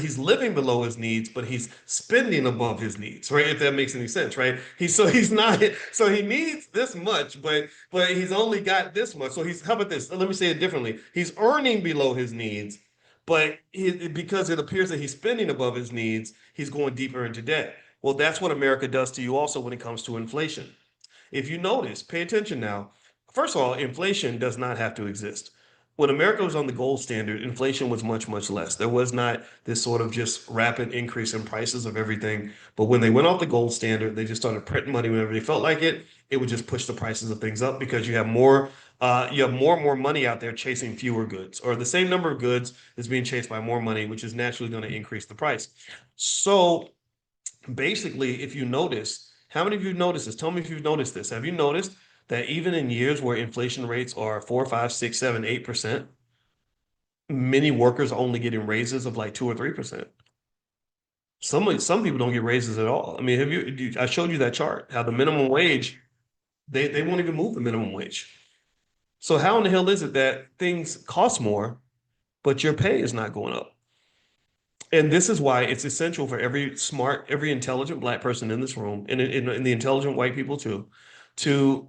he's living below his needs, but he's spending above his needs, right? If that makes any sense, right? He's not so he needs this much, but he's only got this much. So he's how about this? Let me say it differently. He's earning below his needs, but because it appears that he's spending above his needs, he's going deeper into debt. Well, that's what America does to you also when it comes to inflation. If you notice, pay attention now. First of all, inflation does not have to exist. When America was on the gold standard, inflation was much, much less. There was not this sort of just rapid increase in prices of everything. But when they went off the gold standard, they just started printing money whenever they felt like it. It would just push the prices of things up because you have more and more money out there chasing fewer goods, or the same number of goods is being chased by more money, which is naturally going to increase the price. So basically, if you notice, how many of you noticed this? Tell me if you've noticed this. Have you noticed that even in years where inflation rates are 4, 5, 6, 7, 8%, many workers are only getting raises of like 2 or 3%? Some people don't get raises at all. I mean, I showed you that chart, how the minimum wage, they won't even move the minimum wage. So how in the hell is it that things cost more, but your pay is not going up? And this is why it's essential for every smart, every intelligent black person in this room, and the intelligent white people too, to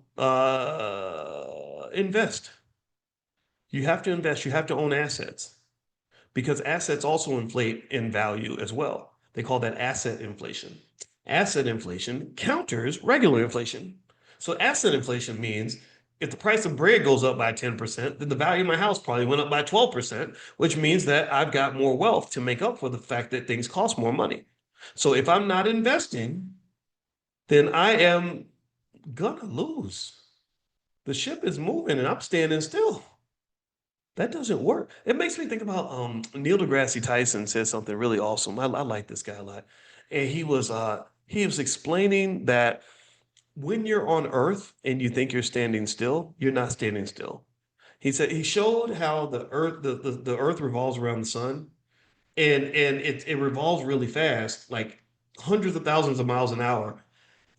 invest. You have to invest. You have to own assets because assets also inflate in value as well. They call that asset inflation. Asset inflation counters regular inflation. So asset inflation means if the price of bread goes up by 10%, then the value of my house probably went up by 12%, which means that I've got more wealth to make up for the fact that things cost more money. So if I'm not investing, then I am gonna lose. The ship is moving and I'm standing still. That doesn't work. It makes me think about Neil deGrasse Tyson said something really awesome. I like this guy a lot. And he was explaining that when you're on Earth and you think you're standing still, you're not standing still. He said he showed how the Earth revolves around the sun, and it revolves really fast, like hundreds of thousands of miles an hour.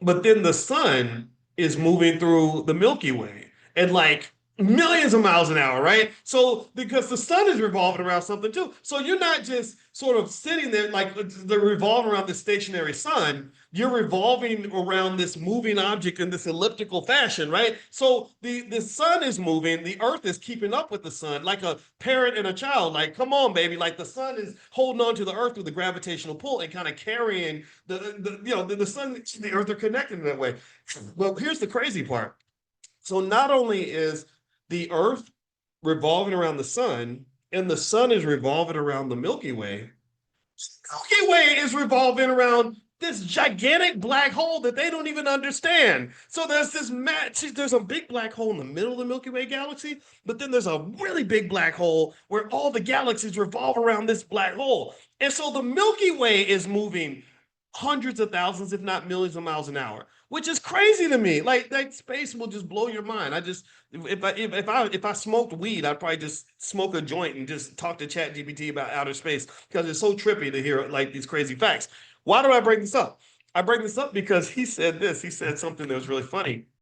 But then the sun is moving through the Milky Way at like millions of miles an hour, right? So because the sun is revolving around something too. So you're not just sort of sitting there like they're revolving around the stationary sun. You're revolving around this moving object in this elliptical fashion, right? So the sun is moving, the earth is keeping up with the sun, like a parent and a child. Like, come on, baby. Like the sun is holding on to the earth with the gravitational pull and kind of carrying the sun, the earth are connected in that way. Well, here's the crazy part. So not only is the earth revolving around the sun, and the sun is revolving around the Milky Way, Milky Way is revolving around this gigantic black hole that they don't even understand. So there's a big black hole in the middle of the Milky Way galaxy, but then there's a really big black hole where all the galaxies revolve around this black hole. And so the Milky Way is moving hundreds of thousands, if not millions of miles an hour, which is crazy to me. Like space will just blow your mind. I just if I smoked weed, I'd probably just smoke a joint and just talk to Chat GPT about outer space because it's so trippy to hear like these crazy facts. Why do I bring this up? I bring this up because he said this. He said something that was really funny.